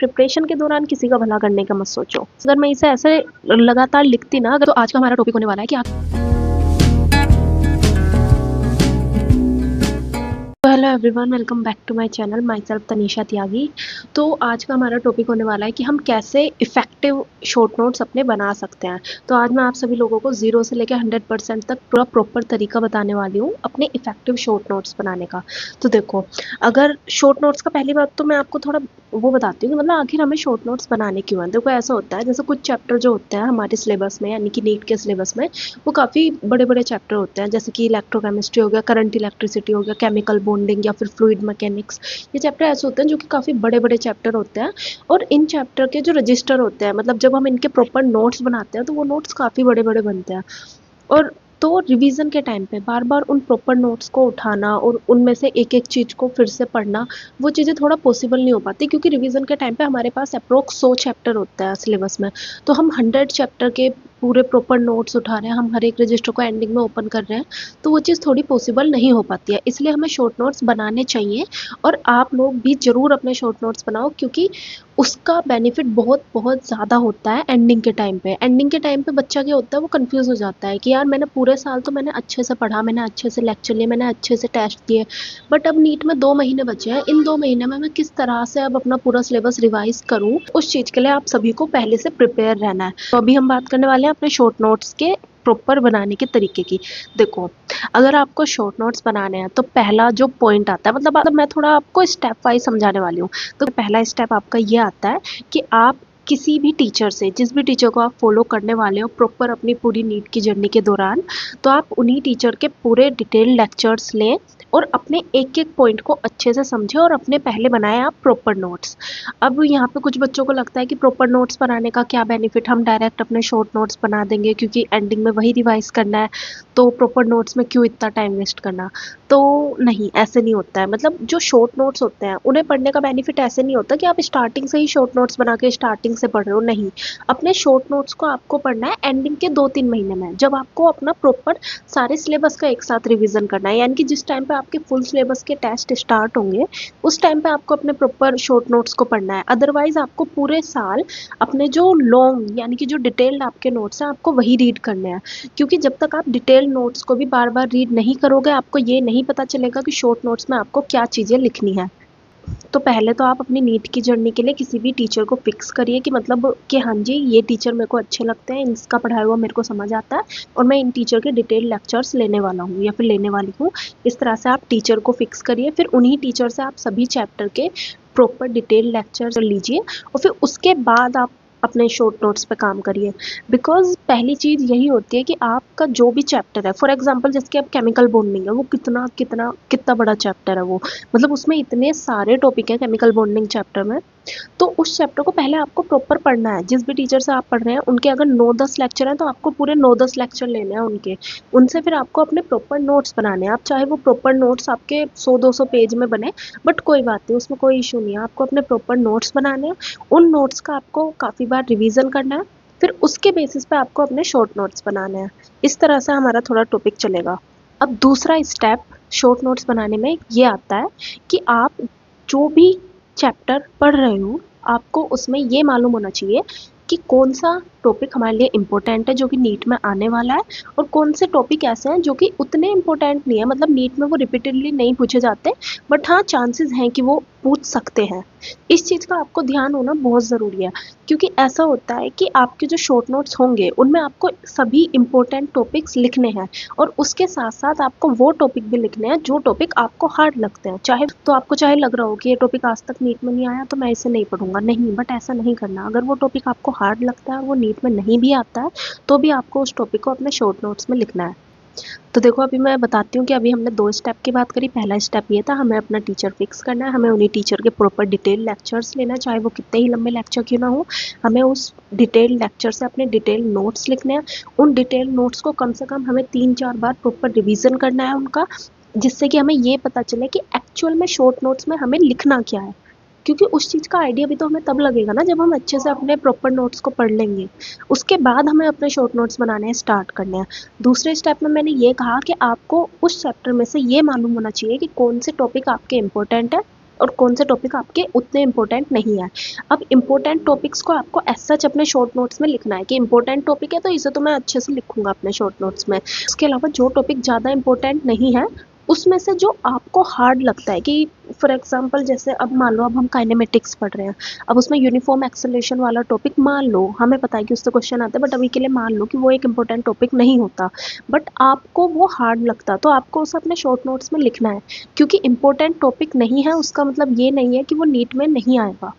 Preparation के दौरान किसी का भला करने का मत सोचो। अगर मैं इसे ऐसे लगातार लिखती ना, अगर तो आज का हमारा टॉपिक होने वाला है कि hello everyone, welcome back to my channel, myself Tanisha Tyagi. तो आज का हमारा टॉपिक होने वाला है कि हम कैसे इफ़ेक्टिव शॉर्ट नोट्स अपने बना सकते हैं। तो आज मैं आप सभी लोगों को 0 से लेकर 100% तक पूरा प्रॉपर तरीका बताने वाली हूँ अपने इफ़ेक्टिव शॉर्ट नोट्स बनाने का। तो देखो, अगर शॉर्ट नोट्स का पहली बात तो मैं आपको थोड़ा वो बताती हूँ कि मतलब आखिर हमें शॉर्ट नोट्स बनाने क्यों हैं। देखो, ऐसा होता है जैसे कुछ चैप्टर जो होते हैं हमारे सिलेबस में, यानी कि नीट के सिलेबस में, वो काफ़ी बड़े बड़े चैप्टर होते हैं। जैसे कि इलेक्ट्रोकेमिस्ट्री हो गया, करंट इलेक्ट्रिसिटी हो गया, केमिकल बॉन्डिंग या फिर फ्लूइड मैकेनिक्स। ये चैप्टर ऐसे होते हैं जो कि काफ़ी बड़े बड़े चैप्टर होते हैं। और इन चैप्टर के जो रजिस्टर होते हैं, मतलब जब हम इनके प्रॉपर नोट्स बनाते हैं तो वो नोट्स काफ़ी बड़े बड़े बनते हैं। और तो रिवीजन के टाइम पे बार बार उन प्रॉपर नोट्स को उठाना और उनमें से एक एक चीज़ को फिर से पढ़ना, वो चीज़ें थोड़ा पॉसिबल नहीं हो पाती, क्योंकि रिवीजन के टाइम पे हमारे पास अप्रोक्स 100 चैप्टर होता है सिलेबस में। तो हम 100 चैप्टर के पूरे प्रॉपर नोट्स उठा रहे हैं, हम हर एक रजिस्टर को एंडिंग में ओपन कर रहे हैं, तो वो चीज़ थोड़ी पॉसिबल नहीं हो पाती है। इसलिए हमें शॉर्ट नोट्स बनाने चाहिए, और आप लोग भी ज़रूर अपने शॉर्ट नोट्स बनाओ, क्योंकि उसका बेनिफिट बहुत बहुत ज़्यादा होता है एंडिंग के टाइम पे। एंडिंग के टाइम पे बच्चा क्या होता है, वो कंफ्यूज हो जाता है कि यार मैंने पूरे साल तो मैंने अच्छे से पढ़ा, मैंने अच्छे से लेक्चर लिए, मैंने अच्छे से टेस्ट दिए, बट अब नीट में 2 महीने बचे हैं। इन 2 महीने में मैं किस तरह से अब अपना पूरा सिलेबस रिवाइज करूँ, उस चीज़ के लिए आप सभी को पहले से प्रिपेयर रहना है। तो अभी हम बात करने वाले हैं अपने शॉर्ट नोट्स के प्रॉपर बनाने के तरीके की। देखो, अगर आपको शॉर्ट नोट्स बनाने हैं तो पहला जो पॉइंट आता है, मतलब मैं थोड़ा आपको स्टेप वाइज समझाने वाली हूँ। तो पहला स्टेप आपका ये आता है कि आप किसी भी टीचर से, जिस भी टीचर को आप फॉलो करने वाले हो प्रॉपर अपनी पूरी नीट की जर्नी के दौरान, तो आप उन्हीं टीचर के पूरे डिटेल लेक्चर्स लें और अपने एक एक पॉइंट को अच्छे से समझें और अपने पहले बनाए आप प्रॉपर नोट्स। अब यहाँ पे कुछ बच्चों को लगता है कि प्रॉपर नोट्स बनाने का क्या बेनिफिट, हम डायरेक्ट अपने शॉर्ट नोट्स बना देंगे क्योंकि एंडिंग में वही रिवाइज करना है, तो प्रॉपर नोट्स में क्यों इतना टाइम वेस्ट करना। तो नहीं, ऐसे नहीं होता है। मतलब जो शॉर्ट नोट्स होते हैं उन्हें पढ़ने का बेनिफिट ऐसे नहीं होता कि आप स्टार्टिंग से ही शॉर्ट नोट्स बना के स्टार्टिंग से पढ़ रहे हो। नहीं, अपने शॉर्ट नोट्स को आपको पढ़ना है एंडिंग के 2-3 महीने में, जब आपको अपना प्रॉपर सारे सिलेबस का एक साथ रिवीजन करना है। यानी कि जिस टाइम पे आपके फुल सिलेबस के टेस्ट स्टार्ट होंगे, उस टाइम पे आपको अपने प्रॉपर शॉर्ट नोट्स को पढ़ना है। अदरवाइज आपको पूरे साल अपने जो लॉन्ग, यानी कि जो डिटेल्ड आपके नोट्स हैं, आपको वही रीड करने हैं। क्योंकि जब तक आप डिटेल नोट्स को भी बार बार रीड नहीं करोगे, आपको ये नहीं पता चलेगा कि शॉर्ट नोट्स में आपको क्या चीज़ें लिखनी है। तो पहले तो आप अपनी नीट की जर्नी के लिए किसी भी टीचर को फिक्स करिए कि मतलब कि हाँ जी, ये टीचर मेरे को अच्छे लगते हैं, इनका पढ़ाया हुआ मेरे को समझ आता है और मैं इन टीचर के डिटेल लेक्चर्स लेने वाला हूँ या फिर लेने वाली हूँ। इस तरह से आप टीचर को फिक्स करिए, फिर उन्हीं टीचर से आप सभी चैप्टर के प्रॉपर डिटेल लेक्चर लीजिए और फिर उसके बाद आप अपने शॉर्ट नोट्स पे काम करिए। बिकॉज पहली चीज़ यही होती है कि आपका जो भी चैप्टर है, फॉर एग्जांपल जैसे कि अब केमिकल बॉन्डिंग है, वो कितना कितना कितना बड़ा चैप्टर है वो, मतलब उसमें इतने सारे टॉपिक हैं केमिकल बॉन्डिंग चैप्टर में। तो उस चैप्टर को पहले आपको प्रॉपर पढ़ना है। जिस भी टीचर से आप पढ़ रहे हैं उनके अगर 9-10 लेक्चर हैं तो आपको पूरे 9-10 लेक्चर लेने हैं उनके। उनसे फिर आपको अपने प्रॉपर नोट्स बनाने हैं। आप चाहे वो प्रॉपर नोट्स आपके 100-200 पेज में बने, बट कोई बात नहीं, उसमें कोई इशू नहीं है। आपको अपने प्रॉपर नोट्स बनाने हैं, उन नोट्स का आपको काफ़ी बार रिवीजन करना है, फिर उसके बेसिस पे आपको अपने शॉर्ट नोट्स बनाने हैं। इस तरह से हमारा थोड़ा टॉपिक चलेगा। अब दूसरा स्टेप शॉर्ट नोट्स बनाने में ये आता है कि आप जो भी चैप्टर पढ़ रहे हो, आपको उसमें ये मालूम होना चाहिए कि कौन सा टॉपिक हमारे लिए इम्पोर्टेंट है जो कि नीट में आने वाला है, और कौन से टॉपिक ऐसे हैं जो कि उतने इम्पोर्टेंट नहीं है, मतलब नीट में वो रिपीटेडली नहीं पूछे जाते, बट हाँ चांसेस हैं कि वो पूछ सकते हैं। इस चीज़ का आपको ध्यान होना बहुत ज़रूरी है, क्योंकि ऐसा होता है कि आपके जो शॉर्ट नोट्स होंगे उनमें आपको सभी इम्पोर्टेंट टॉपिक्स लिखने हैं, और उसके साथ साथ आपको वो टॉपिक भी लिखने हैं जो टॉपिक आपको हार्ड लगते हैं। चाहे तो आपको चाहे लग रहा हो कि ये टॉपिक आज तक नीट में नहीं आया तो मैं इसे नहीं पढ़ूंगा, नहीं, बट ऐसा नहीं करना। अगर वो टॉपिक आपको हार्ड लगता है, वो नीट में नहीं भी आता है, तो भी आपको उस टॉपिक को अपने शॉर्ट नोट्स में लिखना है। तो देखो, अभी मैं बताती हूँ कि अभी हमने 2 स्टेप की बात करी। पहला स्टेप ये था, हमें अपना टीचर फिक्स करना है, हमें उन्हीं टीचर के प्रॉपर डिटेल लेक्चर्स लेना है, चाहे वो कितने ही लंबे लेक्चर क्यों ना हो। हमें उस डिटेल लेक्चर से अपने डिटेल नोट्स लिखने हैं। उन डिटेल नोट्स को कम से कम हमें 3-4 बार प्रॉपर रिविज़न करना है उनका, जिससे कि हमें ये पता चले कि एक्चुअल में शॉर्ट नोट्स में हमें लिखना क्या है। क्योंकि उस चीज़ का आइडिया भी तो हमें तब लगेगा ना जब हम अच्छे से अपने प्रॉपर नोट्स को पढ़ लेंगे। उसके बाद हमें अपने शॉर्ट नोट्स बनाने हैं, स्टार्ट करने हैं। दूसरे स्टेप में मैंने ये कहा कि आपको उस चैप्टर में से ये मालूम होना चाहिए कि कौन से टॉपिक आपके इम्पोर्टेंट है और कौन से टॉपिक आपके उतने इंपॉर्टेंट नहीं है। अब इंपॉर्टेंट टॉपिक्स को आपको एज सच अपने शॉर्ट नोट्स में लिखना है कि इंपॉर्टेंट टॉपिक है तो इसे तो मैं अच्छे से लिखूंगा अपने शॉर्ट नोट्स में। उसके अलावा जो टॉपिक ज़्यादा इंपॉर्टेंट नहीं है उसमें से जो आपको हार्ड लगता है कि फॉर एग्जांपल जैसे अब मान लो अब हम काइनेमेटिक्स पढ़ रहे हैं, अब उसमें यूनिफॉर्म एक्सेलरेशन वाला टॉपिक मान लो हमें पता है कि उससे क्वेश्चन आते हैं, बट अभी के लिए मान लो कि वो एक इंपॉर्टेंट टॉपिक नहीं होता, बट आपको वो हार्ड लगता तो आपको उसे अपने शॉर्ट नोट्स में लिखना है। क्योंकि इंपॉर्टेंट टॉपिक नहीं है उसका मतलब ये नहीं है कि वो नीट में नहीं आएगा।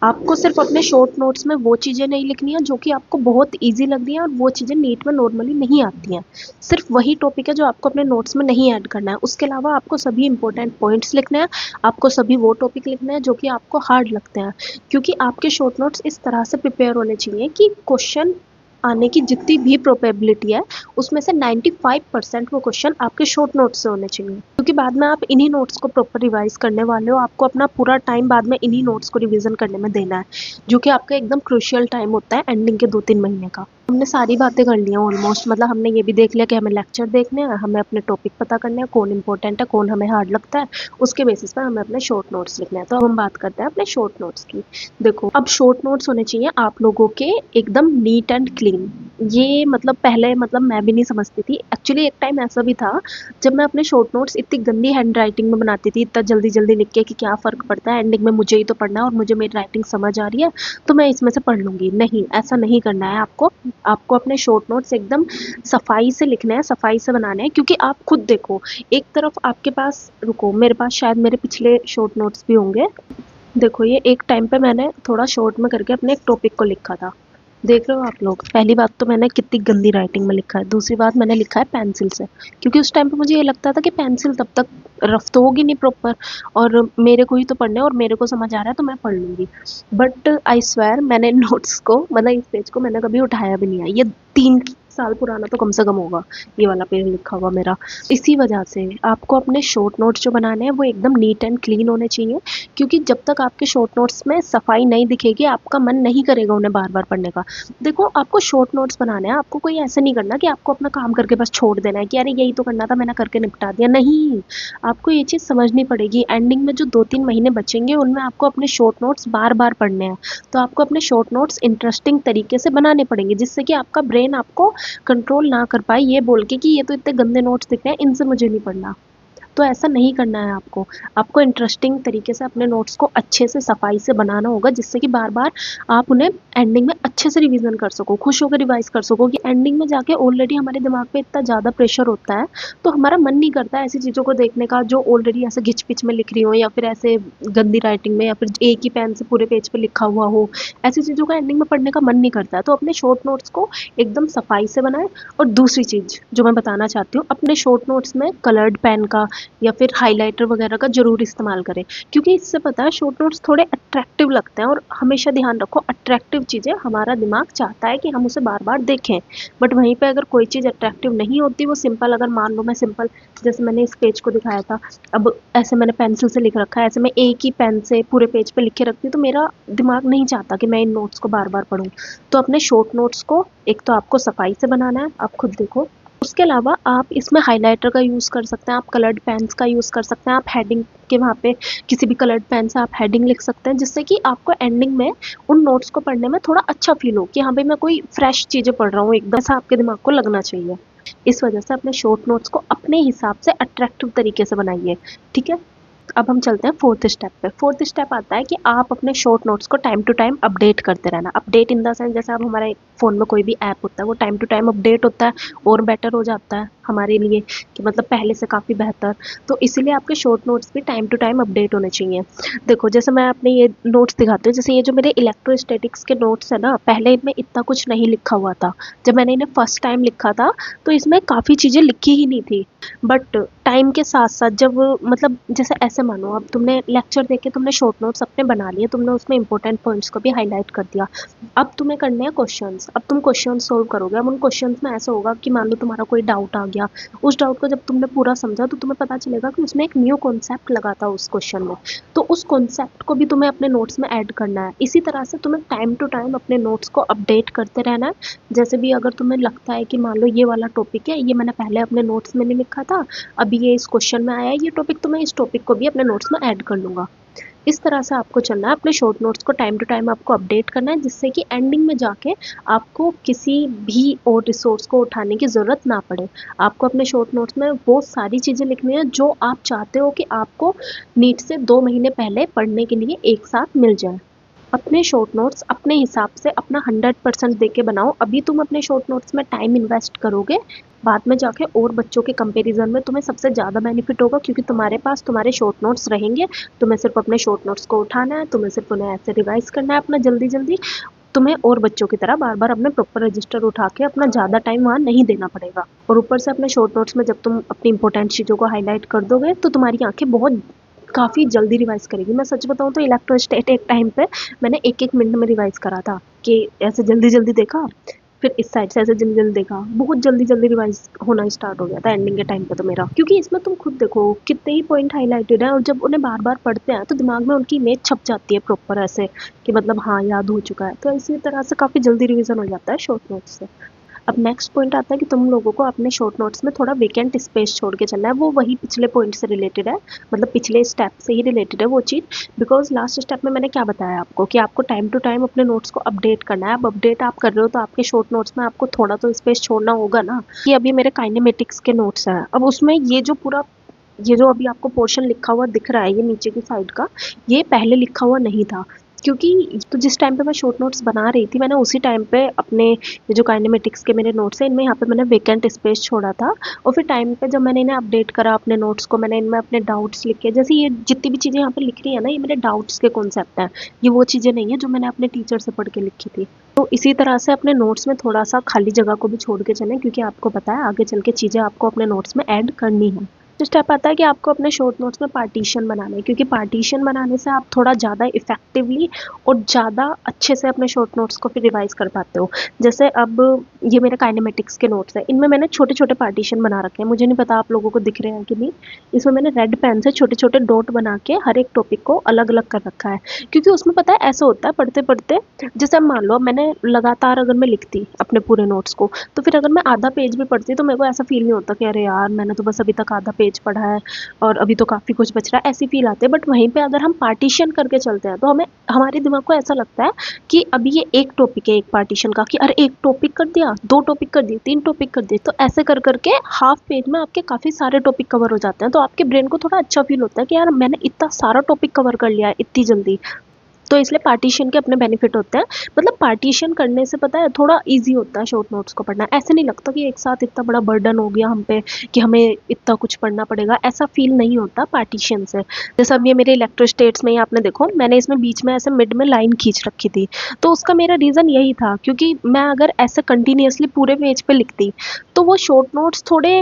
आपको सिर्फ अपने शॉर्ट नोट्स में वो चीज़ें नहीं लिखनी है जो कि आपको बहुत ईजी लग रही हैं और वो चीज़ें नीट में नॉर्मली नहीं आती हैं। सिर्फ वही टॉपिक है जो आपको अपने नोट्स में नहीं ऐड करना है। उसके अलावा आपको सभी इंपॉर्टेंट पॉइंट्स लिखने हैं, आपको सभी वो टॉपिक लिखने हैं जो कि आपको हार्ड लगते हैं। क्योंकि आपके शॉर्ट नोट्स इस तरह से प्रिपेयर होने चाहिए कि क्वेश्चन आने की जितनी भी प्रोबेबिलिटी है उसमें से 95% वो क्वेश्चन आपके शॉर्ट नोट्स से होने चाहिए। क्योंकि बाद में आप इन्हीं नोट्स को प्रॉपर रिवाइज करने वाले हो, आपको अपना पूरा टाइम बाद में इन्हीं नोट्स को रिवीजन करने में देना है, जो कि आपका एकदम क्रूशियल टाइम होता है एंडिंग के 2-3 महीने का। हमने सारी बातें कर ली हैं ऑलमोस्ट, मतलब हमने ये भी देख लिया कि हमें लेक्चर देखने हैं, हमें अपने टॉपिक पता करने हैं, कौन इंपॉर्टेंट है कौन हमें हार्ड लगता है, उसके बेसिस पर हमें अपने शॉर्ट नोट्स लिखने हैं। तो अब हम बात करते हैं अपने शॉर्ट नोट्स की। देखो अब शॉर्ट नोट्स होने चाहिए आप लोगों के एकदम नीट एंड क्लीन। ये मतलब पहले मतलब मैं भी नहीं समझती थी, एक्चुअली एक टाइम ऐसा भी था जब मैं अपने शॉर्ट नोट्स इतनी गंदी हैंड राइटिंग में बनाती थी, इतना जल्दी जल्दी लिख के कि क्या फ़र्क पड़ता है, एंडिंग में मुझे ही तो पढ़ना है और मुझे मेरी राइटिंग समझ आ रही है तो मैं इसमें से पढ़ लूँगी। नहीं, ऐसा नहीं करना है आपको। आपको अपने शॉर्ट नोट्स एकदम सफाई से लिखने हैं, सफाई से बनाने हैं। क्योंकि आप खुद देखो, एक तरफ आपके पास, रुको मेरे पास शायद मेरे पिछले शॉर्ट नोट्स भी होंगे। देखो ये एक टाइम पे मैंने थोड़ा शॉर्ट में करके अपने एक टॉपिक को लिखा था। देख रहे हो आप लोग, पहली बात तो मैंने कितनी गंदी राइटिंग में लिखा है, दूसरी बात मैंने लिखा है पेंसिल से। क्योंकि उस टाइम पे मुझे ये लगता था कि पेंसिल तब तक रफ तो होगी नहीं प्रॉपर, और मेरे को ही तो पढ़ना है और मेरे को समझ आ रहा है तो मैं पढ़ लूँगी। बट आई स्वेयर मैंने नोट्स को मतलब इस पेज को मैंने कभी उठाया भी नहीं है। ये 3 साल पुराना तो कम से कम होगा ये वाला पेज लिखा हुआ मेरा। इसी वजह से आपको अपने शॉर्ट नोट्स जो बनाने हैं वो एकदम नीट एंड क्लीन होने चाहिए। क्योंकि जब तक आपके शॉर्ट नोट्स में सफाई नहीं दिखेगी आपका मन नहीं करेगा उन्हें बार बार पढ़ने का। देखो आपको शॉर्ट नोट्स बनाने हैं, आपको कोई ऐसा नहीं करना कि आपको अपना काम करके बस छोड़ देना है कि अरे यही तो करना था मैंने करके निपटा दिया। नहीं, आपको ये चीज़ समझनी पड़ेगी। एंडिंग में जो 2-3 महीने बचेंगे उनमें आपको अपने शॉर्ट नोट्स बार बार पढ़ने हैं। तो आपको अपने शॉर्ट नोट्स इंटरेस्टिंग तरीके से बनाने पड़ेंगे जिससे कि आपका ब्रेन आपको कंट्रोल ना कर पाए ये बोल के कि ये तो इतने गंदे नोट्स दिख रहे हैं इनसे मुझे नहीं पढ़ना। तो ऐसा नहीं करना है आपको। आपको इंटरेस्टिंग तरीके से अपने नोट्स को अच्छे से सफाई से बनाना होगा जिससे कि बार बार आप उन्हें एंडिंग में अच्छे से रिवीजन कर सको, खुश होकर रिवाइज कर सको। कि एंडिंग में जाके ऑलरेडी हमारे दिमाग पे इतना ज़्यादा प्रेशर होता है तो हमारा मन नहीं करता ऐसी चीज़ों को देखने का जो ऑलरेडी ऐसे घिच पिच में लिख रही हो या फिर ऐसे गंदी राइटिंग में या फिर एक ही पेन से पूरे पेज पे लिखा हुआ हो। ऐसी चीज़ों का एंडिंग में पढ़ने का मन नहीं करता है। तो अपने शॉर्ट नोट्स को एकदम सफाई से बनाएं। और दूसरी चीज़ जो मैं बताना चाहती हूँ, अपने शॉर्ट नोट्स में कलर्ड पेन का या फिर हाइलाइटर वगैरह का ज़रूर इस्तेमाल करें। क्योंकि इससे पता है शॉर्ट नोट्स थोड़े अट्रैक्टिव लगते हैं। और हमेशा ध्यान रखो अट्रैक्टिव चीज़ें हमारा दिमाग चाहता है कि हम उसे बार बार देखें। बट वहीं पे अगर कोई चीज़ अट्रैक्टिव नहीं होती, वो सिंपल, अगर मान लो मैं सिंपल जैसे मैंने इस पेज को दिखाया था, अब ऐसे मैंने पेंसिल से लिख रखा है, ऐसे मैं एक ही पेन से पूरे पेज पे लिख के रखती हूँ तो मेरा दिमाग नहीं चाहता कि मैं इन नोट्स को बार बार पढूं। तो अपने शॉर्ट नोट्स को एक तो आपको सफाई से बनाना है, आप खुद देखो। उसके अलावा आप इसमें हाइलाइटर का यूज़ कर सकते हैं, आप कलर्ड पेन्स का यूज़ कर सकते हैं, आप हेडिंग के वहाँ पे किसी भी कलर्ड पेन से आप हेडिंग लिख सकते हैं जिससे कि आपको एंडिंग में उन नोट्स को पढ़ने में थोड़ा अच्छा फील हो कि हाँ भाई मैं कोई फ्रेश चीज़ें पढ़ रहा हूँ, एकदम सा आपके दिमाग को लगना चाहिए। इस वजह से अपने शॉर्ट नोट्स को अपने हिसाब से अट्रैक्टिव तरीके से बनाइए, ठीक है। अब हम चलते हैं फोर्थ स्टेप पे। फोर्थ स्टेप आता है कि आप अपने शॉर्ट नोट्स को टाइम टू टाइम अपडेट करते रहना। अपडेट इन द सेंस जैसे अब हमारे फ़ोन में कोई भी ऐप होता है वो टाइम टू टाइम अपडेट होता है और बेटर हो जाता है हमारे लिए, कि मतलब पहले से काफ़ी बेहतर। तो इसीलिए आपके शॉर्ट नोट्स भी टाइम टू टाइम अपडेट होने चाहिए। देखो जैसे मैं अपने ये नोट्स दिखाती हूँ, जैसे ये जो मेरे इलेक्ट्रोस्टैटिक्स के नोट्स है ना, पहले इनमें इतना कुछ नहीं लिखा हुआ था। जब मैंने इन्हें फर्स्ट टाइम लिखा था तो इसमें काफ़ी चीज़ें लिखी ही नहीं थी। बट टाइम के साथ साथ जब मतलब जैसे ऐसे मानो अब तुमने लेक्चर देख के तुमने शॉर्ट नोट्स अपने बना लिए, तुमने उसमें इंपॉर्टेंट पॉइंट्स को भी हाईलाइट कर दिया। अब तुम्हें करने हैं क्वेश्चंस। अब तुम क्वेश्चन सोल्व करोगे। अब उन क्वेश्चंस में ऐसा होगा कि मान लो तुम्हारा कोई डाउट आ गया, उस डाउट को जब तुमने पूरा समझा तो तुम्हें पता चलेगा कि उसमें एक न्यू कॉन्सेप्ट लगा था उस क्वेश्चन में, तो उस कॉन्सेप्ट को भी तुम्हें अपने नोट्स में ऐड करना है। इसी तरह से तुम्हें टाइम टू टाइम अपने नोट्स को अपडेट करते रहना है। जैसे भी अगर तुम्हें लगता है कि मान लो ये वाला टॉपिक है, ये मैंने पहले अपने नोट्स में नहीं लिखा था, अभी ये इस क्वेश्चन में आया है ये टॉपिक, तो मैं इस टॉपिक को भी अपने नोट्स में ऐड कर लूँगा। इस तरह से आपको चलना है, अपने शॉर्ट नोट्स को टाइम टू टाइम आपको अपडेट करना है, जिससे कि एंडिंग में जाके आपको किसी भी और रिसोर्स को उठाने की ज़रूरत ना पड़े। आपको अपने शॉर्ट नोट्स में वो सारी चीज़ें लिखनी है जो आप चाहते हो कि आपको नीट से 2 महीने पहले पढ़ने के लिए एक साथ मिल जाए। अपने शॉर्ट नोट्स अपने हिसाब से अपना 100% दे के बनाओ। अभी तुम अपने शॉर्ट नोट्स में टाइम इन्वेस्ट करोगे, बाद में जाके और बच्चों के कंपैरिजन में तुम्हें सबसे ज़्यादा बेनिफिट होगा, क्योंकि तुम्हारे पास तुम्हारे शॉर्ट नोट्स रहेंगे। तुम्हें सिर्फ अपने शॉर्ट नोट्स को उठाना है, तुम्हें सिर्फ उन्हें ऐसे रिवाइज करना है अपना जल्दी जल्दी। तुम्हें और बच्चों की तरह बार बार अपने प्रॉपर रजिस्टर उठा के अपना ज़्यादा टाइम वहाँ नहीं देना पड़ेगा। और ऊपर से अपने शॉर्ट नोट्स में जब तुम अपनी इंपॉर्टेंट चीज़ों को हाईलाइट कर दोगे तो तुम्हारी आंखें बहुत काफ़ी जल्दी रिवाइज करेगी। मैं सच बताऊँ तो इलेक्ट्रोस्टैट एक टाइम पे मैंने 1-1 मिनट में रिवाइज करा था, कि ऐसे जल्दी-जल्दी देखा, फिर इस साइड से ऐसे जल्दी-जल्दी देखा। बहुत जल्दी-जल्दी रिवाइज होना स्टार्ट हो गया था एंडिंग के टाइम पे तो मेरा। क्योंकि इसमें तुम खुद देखो कितने ही पॉइंट हाइलाइटेड हैं, और जब उन्हें बार-बार पढ़ते हैं तो दिमाग में उनकी इमेज छप जाती है प्रॉपर ऐसे, कि मतलब हाँ, याद हो चुका है। तो इसी तरह से काफ़ी जल्दी रिवीजन हो जाता है शॉर्ट नोट्स से। अब नेक्स्ट पॉइंट आता है कि तुम लोगों को अपने शॉर्ट नोट्स में थोड़ा वेकेंट स्पेस छोड़ के चलना है। वो वही पिछले पॉइंट से रिलेटेड है, मतलब पिछले स्टेप से ही रिलेटेड है वो चीज़। बिकॉज लास्ट स्टेप में मैंने क्या बताया आपको कि आपको टाइम टू टाइम अपने नोट्स को अपडेट करना है। अब अपडेट आप कर रहे हो तो आपके शॉर्ट नोट्स में आपको थोड़ा तो स्पेस छोड़ना होगा ना। कि अभी मेरे काइनेमेटिक्स के नोट्स हैं, अब उसमें ये जो अभी आपको पोर्शन लिखा हुआ दिख रहा है ये नीचे की साइड का, ये पहले लिखा हुआ नहीं था। क्योंकि तो जिस टाइम पे मैं शॉर्ट नोट्स बना रही थी, मैंने उसी टाइम पे अपने ये जो काइनेमेटिक्स के मेरे नोट्स हैं इनमें यहाँ पे मैंने वेकेंट स्पेस छोड़ा था। और फिर टाइम पे जब मैंने इन्हें अपडेट करा अपने नोट्स को, मैंने इनमें अपने डाउट्स लिखे। जैसे ये जितनी भी चीज़ें यहाँ पे लिख रही है ना, ये मेरे डाउट्स के कॉन्सेप्ट हैं, ये वो चीज़ें नहीं है जो मैंने अपने टीचर से पढ़ के लिखी थी। तो इसी तरह से अपने नोट्स में थोड़ा सा खाली जगह को भी छोड़ के चलें, क्योंकि आपको पता है आगे चल के चीज़ें आपको अपने नोट्स में ऐड करनी है। तो स्टेप आता है कि आपको अपने शॉर्ट नोट्स में पार्टीशन बनाना है, क्योंकि पार्टीशन बनाने से आप थोड़ा ज़्यादा इफेक्टिवली और ज़्यादा अच्छे से अपने शॉर्ट नोट्स को फिर रिवाइज कर पाते हो। जैसे अब ये मेरे काइनेमेटिक्स के नोट्स हैं, इनमें मैंने छोटे छोटे पार्टीशन बना रखे हैं। मुझे नहीं पता आप लोगों को दिख रहे हैं कि नहीं। इसमें मैंने रेड पेन से छोटे छोटे डॉट बना के हर एक टॉपिक को अलग अलग कर रखा है, क्योंकि उसमें पता है ऐसा होता है पढ़ते पढ़ते, जैसे अब मान लो मैंने लगातार अगर मैं लिखती अपने पूरे नोट्स को, तो फिर अगर मैं आधा पेज भी पढ़ती तो मेरे को ऐसा फील नहीं होता कि अरे यार मैंने तो बस अभी तक आधा पेज पढ़ा है और अभी तो काफ़ी कुछ बच रहा है, ऐसी फील आती है। बट वहीं पे अगर हम पार्टीशन करके चलते हैं तो हमें हमारे दिमाग को ऐसा लगता है कि अभी ये एक टॉपिक है एक पार्टीशन का, कि अरे एक टॉपिक कर दिया, 2 टॉपिक कर दिए, 3 टॉपिक कर दिए, तो ऐसे कर करके हाफ पेज में आपके काफ़ी सारे टॉपिक कवर हो जाते हैं। तो आपके ब्रेन को थोड़ा अच्छा फील होता है कि यार मैंने इतना सारा टॉपिक कवर कर लिया है इतनी जल्दी। तो इसलिए पार्टीशन के अपने बेनिफिट होते हैं। मतलब पार्टीशन करने से पता है थोड़ा इजी होता है शॉर्ट नोट्स को पढ़ना। ऐसे नहीं लगता कि एक साथ इतना बड़ा बर्डन हो गया हम पे कि हमें इतना कुछ पढ़ना पड़ेगा, ऐसा फील नहीं होता पार्टीशन से। जैसे अब ये मेरे इलेक्ट्रोस्टेट्स में ही आपने देखो, मैंने इसमें बीच में ऐसे मिड में लाइन खींच रखी थी, तो उसका मेरा रीज़न यही था, क्योंकि मैं अगर ऐसे कंटिन्यूसली पूरे पेज पे लिखती तो वो शॉर्ट नोट्स थोड़े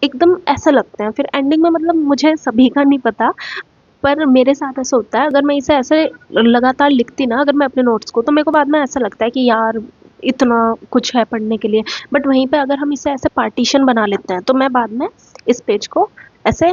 एकदम ऐसा लगते हैं फिर एंडिंग में। मतलब मुझे सभी का नहीं पता, पर मेरे साथ ऐसा होता है, अगर मैं इसे ऐसे लगातार लिखती ना अगर मैं अपने नोट्स को, तो मेरे को बाद में ऐसा लगता है कि यार इतना कुछ है पढ़ने के लिए। बट वहीं पे अगर हम इसे ऐसे पार्टीशन बना लेते हैं तो मैं बाद में इस पेज को ऐसे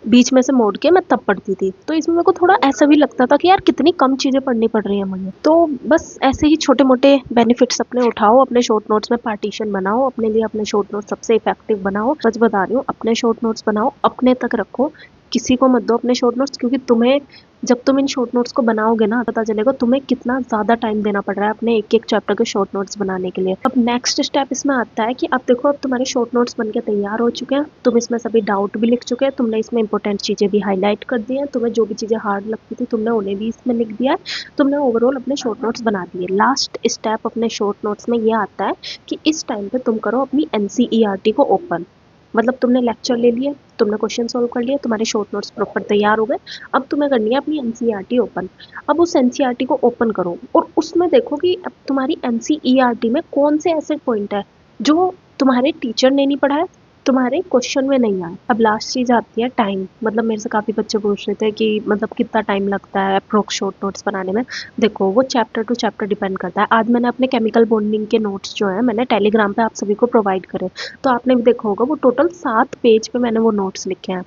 बीच में से मोड़ के मैं तब पढ़ती थी। तो इसमें मेरे को थोड़ा ऐसा भी लगता था कि यार कितनी कम चीज़ें पढ़नी पड़ रही हैं मुझे। तो बस ऐसे ही छोटे मोटे बेनिफिट्स अपने उठाओ, अपने शॉर्ट नोट्स में पार्टीशन बनाओ, अपने लिए अपने शॉर्ट नोट्स सबसे इफेक्टिव बनाओ। सच बता रही हूँ, अपने शॉर्ट नोट्स बनाओ, अपने तक रखो, किसी को मत दो अपने शॉर्ट नोट्स, क्योंकि तुम्हें जब तुम इन शॉर्ट नोट्स को बनाओगे ना पता चलेगा तुम्हें कितना ज़्यादा टाइम देना पड़ रहा है अपने एक एक चैप्टर के शॉर्ट नोट्स बनाने के लिए। अब नेक्स्ट स्टेप इसमें आता है कि अब देखो अब तुम्हारे शॉर्ट नोट्स बनके तैयार हो चुके हैं, तुम इसमें सभी डाउट भी लिख चुके हैं, तुमने इसमें इंपॉर्टेंट चीज़ें भी हाईलाइट कर दी हैं, तुम्हें जो भी चीज़ें हार्ड लगती थी तुमने उन्हें भी इसमें लिख दिया है, तुमने ओवरऑल अपने शॉर्ट नोट्स बना दिए। लास्ट स्टेप अपने शॉर्ट नोट्स में ये आता है कि इस टाइम पर तुम करो अपनी NCERT को ओपन। मतलब तुमने लेक्चर ले लिए, तुमने क्वेश्चन सॉल्व कर लिए, तुम्हारे शॉर्ट नोट्स प्रॉपर तैयार हो गए, अब तुम्हें करनी है अपनी NCERT ओपन। अब उस NCERT को ओपन करो और उसमें देखो कि अब तुम्हारी NCERT में कौन से ऐसे पॉइंट है जो तुम्हारे टीचर ने नहीं पढ़ा है, तुम्हारे क्वेश्चन में नहीं आए। अब लास्ट चीज़ आती है टाइम। मतलब मेरे से काफ़ी बच्चे पूछ रहे थे कि मतलब कितना टाइम लगता है अप्रोक्स शॉर्ट नोट्स बनाने में। देखो वो चैप्टर टू चैप्टर डिपेंड करता है। आज मैंने अपने केमिकल बॉन्डिंग के नोट्स जो हैं मैंने टेलीग्राम पे आप सभी को प्रोवाइड करे, तो आपने भी देखा होगा वो टोटल 7 पेज पे मैंने वो नोट्स लिखे हैं।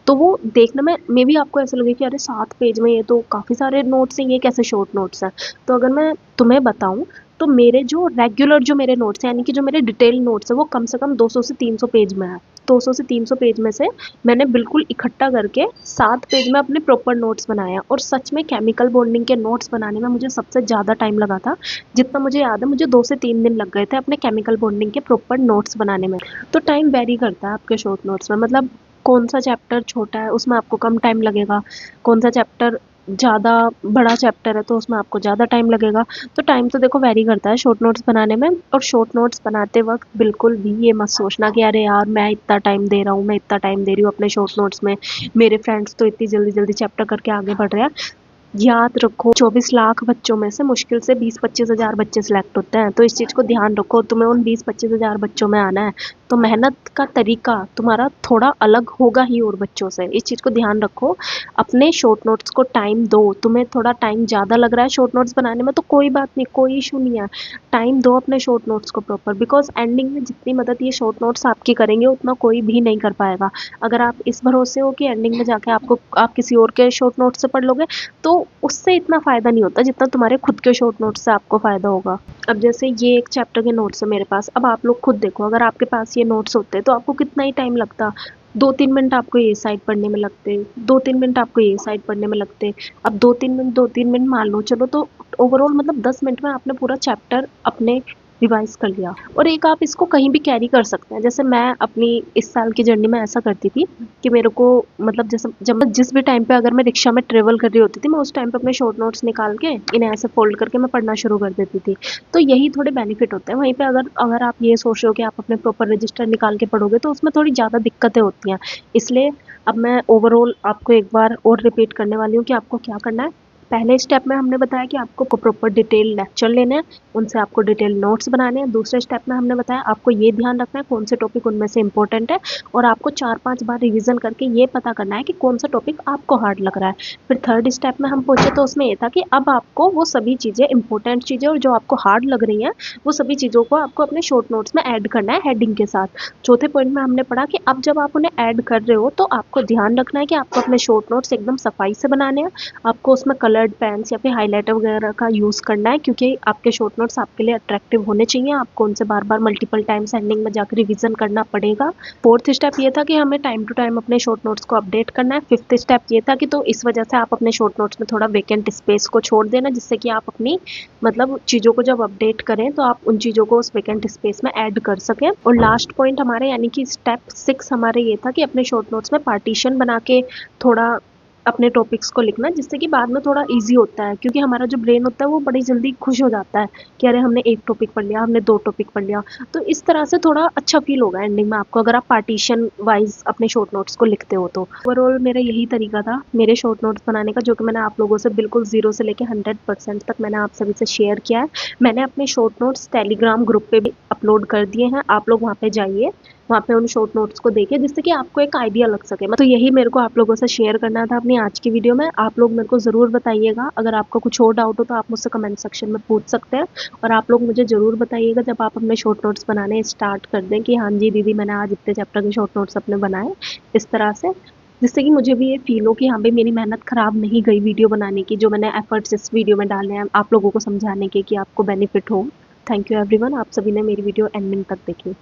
तो वो देखने में मे बी आपको ऐसा लगे कि अरे 7 पेज में ये तो काफ़ी सारे नोट्स हैं, ये कैसे शॉर्ट नोट्स हैं। तो अगर मैं तुम्हें बताऊं तो मेरे जो रेगुलर जो मेरे नोट्स हैं यानी कि जो मेरे डिटेल नोट्स हैं वो कम से कम 200 से 300 पेज में है। 200 से 300 पेज में से मैंने बिल्कुल इकट्ठा करके 7 पेज में अपने प्रॉपर नोट्स बनाए हैं। और सच में केमिकल बॉन्डिंग के नोट्स बनाने में मुझे सबसे ज़्यादा टाइम लगा था। जितना मुझे याद है मुझे 2 से 3 दिन लग गए थे अपने केमिकल बॉन्डिंग के प्रॉपर नोट्स बनाने में। तो टाइम वेरी करता है आपके शॉर्ट नोट्स में। मतलब कौन सा चैप्टर छोटा है उसमें आपको कम टाइम लगेगा, कौन सा चैप्टर ज़्यादा बड़ा चैप्टर है तो उसमें आपको ज़्यादा टाइम लगेगा। तो टाइम तो देखो वेरी करता है शॉर्ट नोट्स बनाने में। और शॉर्ट नोट्स बनाते वक्त बिल्कुल भी ये मत सोचना कि अरे यार मैं इतना टाइम दे रहा हूँ, मैं इतना टाइम दे रही हूँ अपने शॉर्ट नोट्स में, मेरे फ्रेंड्स तो इतनी जल्दी जल्दी चैप्टर करके आगे बढ़ रहे हैं। याद रखो 24 लाख बच्चों में से मुश्किल से 20-25 हज़ार बच्चे सिलेक्ट होते हैं। तो इस चीज़ को ध्यान रखो, तुम्हें उन 20-25 हज़ार बच्चों में आना है तो मेहनत का तरीका तुम्हारा थोड़ा अलग होगा ही और बच्चों से। इस चीज़ को ध्यान रखो। अपने शॉर्ट नोट्स को टाइम दो। तुम्हें थोड़ा टाइम ज़्यादा लग रहा है शॉर्ट नोट्स बनाने में तो कोई बात नहीं, कोई इशू नहीं है। टाइम दो अपने शॉर्ट नोट्स को प्रॉपर, बिकॉज एंडिंग में जितनी मदद ये शॉर्ट नोट्स आपकी करेंगे उतना कोई भी नहीं कर पाएगा। अगर आप इस भरोसे हो कि एंडिंग में जाके आप किसी और के शॉर्ट नोट्स से पढ़ लोगे तो उससे इतना फ़ायदा नहीं होता जितना तुम्हारे खुद के शॉर्ट नोट्स से आपको फ़ायदा होगा। अब जैसे ये एक चैप्टर के नोट्स है मेरे पास, अब आप लोग खुद देखो अगर आपके पास ये नोट्स होते तो आपको कितना ही टाइम लगता। 2-3 मिनट आपको ये साइड पढ़ने में लगते, 2-3 मिनट आपको ये साइड पढ़ने में लगते। अब 2-3 मिनट मान लो चलो, तो ओवरऑल मतलब 10 मिनट में आपने पूरा चैप्टर अपने रिवाइज कर लिया। और एक आप इसको कहीं भी कैरी कर सकते हैं। जैसे मैं अपनी इस साल की जर्नी में ऐसा करती थी कि मेरे को मतलब जैसे जब मैं जिस भी टाइम पे अगर मैं रिक्शा में ट्रेवल कर रही होती थी मैं उस टाइम पे अपने शॉर्ट नोट्स निकाल के इन्हें ऐसे फोल्ड करके मैं पढ़ना शुरू कर देती थी। तो यही थोड़े बेनिफिट होते हैं। वहीं पे अगर अगर आप ये सोच रहे हो कि आप अपने प्रॉपर रजिस्टर निकाल के पढ़ोगे तो उसमें थोड़ी ज़्यादा दिक्कतें होती हैं। इसलिए अब मैं ओवरऑल आपको एक बार और रिपीट करने वाली हूँ कि आपको क्या करना है। पहले स्टेप में हमने बताया कि आपको प्रॉपर डिटेल लेक्चर लेने हैं, उनसे आपको डिटेल नोट्स बनाने हैं। दूसरे स्टेप में हमने बताया आपको ये ध्यान रखना है कौन से टॉपिक उनमें से इंपॉर्टेंट है और आपको 4-5 बार रिवीजन करके ये पता करना है कि कौन सा टॉपिक आपको हार्ड लग रहा है। फिर थर्ड स्टेप में हम पहुंचे तो उसमें ये था कि अब आपको वो सभी चीज़ें इंपॉर्टेंट चीज़ें और जो आपको हार्ड लग रही हैं वो सभी चीज़ों को आपको अपने शॉर्ट नोट्स में ऐड करना है हेडिंग के साथ। चौथे पॉइंट में हमने पढ़ा कि अब जब आप उन्हें ऐड कर रहे हो तो आपको ध्यान रखना है कि आपको अपने शॉर्ट नोट्स एकदम सफाई से बनाने हैं। आपको उसमें कलर्ड पेन्स या फिर हाइलाइटर वगैरह का यूज़ करना है क्योंकि आपके शॉर्ट नोट्स आपके लिए अट्रैक्टिव होने चाहिए। आपको उनसे बार बार मल्टीपल टाइम्स एंडिंग में जाकर रिवीजन करना पड़ेगा। फोर्थ स्टेप ये था कि हमें टाइम टू टाइम अपने शॉर्ट नोट्स को अपडेट करना है। फिफ्थ स्टेप ये था कि तो इस वजह से आप अपने शॉर्ट नोट्स में थोड़ा वेकेंट स्पेस को छोड़ देना जिससे कि आप अपनी मतलब चीज़ों को जब अपडेट करें तो आप उन चीज़ों को उस वेकेंट स्पेस में ऐड कर सकें। और लास्ट पॉइंट हमारे यानी कि स्टेप 6 हमारे ये था कि अपने शॉर्ट नोट्स में पार्टीशन बना के थोड़ा अपने टॉपिक्स को लिखना जिससे कि बाद में थोड़ा इजी होता है क्योंकि हमारा जो ब्रेन होता है वो बड़ी जल्दी खुश हो जाता है कि अरे हमने एक टॉपिक पढ़ लिया, हमने 2 टॉपिक पढ़ लिया। तो इस तरह से थोड़ा अच्छा फील होगा एंडिंग में आपको अगर आप पार्टीशन वाइज अपने शॉर्ट नोट्स को लिखते हो तो। ओवरऑल मेरा यही तरीका था मेरे शॉर्ट नोट्स बनाने का जो कि मैंने आप लोगों से बिल्कुल 0 से लेकर 100% तक मैंने आप सभी से शेयर किया है। मैंने अपने शॉर्ट नोट्स टेलीग्राम ग्रुप पे भी अपलोड कर दिए हैं, आप लोग वहाँ पे जाइए, वहाँ पे उन शॉर्ट नोट्स को देखिए जिससे कि आपको एक आइडिया लग सके। तो यही मेरे को आप लोगों से शेयर करना था अपनी आज की वीडियो में। आप लोग मेरे को ज़रूर बताइएगा अगर आपको कुछ और डाउट हो तो आप मुझसे कमेंट सेक्शन में पूछ सकते हैं। और आप लोग मुझे ज़रूर बताइएगा जब आप अपने शॉर्ट नोट्स बनाने स्टार्ट कर दें कि हाँ जी दीदी मैंने आज इतने चैप्टर के शॉर्ट नोट्स अपने बनाए इस तरह से, जिससे कि मुझे भी ये फील हो कि हाँ भाई मेरी मेहनत ख़राब नहीं गई वीडियो बनाने की, जो मैंने एफर्ट्स इस वीडियो में डाले हैं आप लोगों को समझाने के कि आपको बेनिफिट हो। थैंक यू एवरीवन, आप सभी ने मेरी वीडियो एंडिंग तक देखी।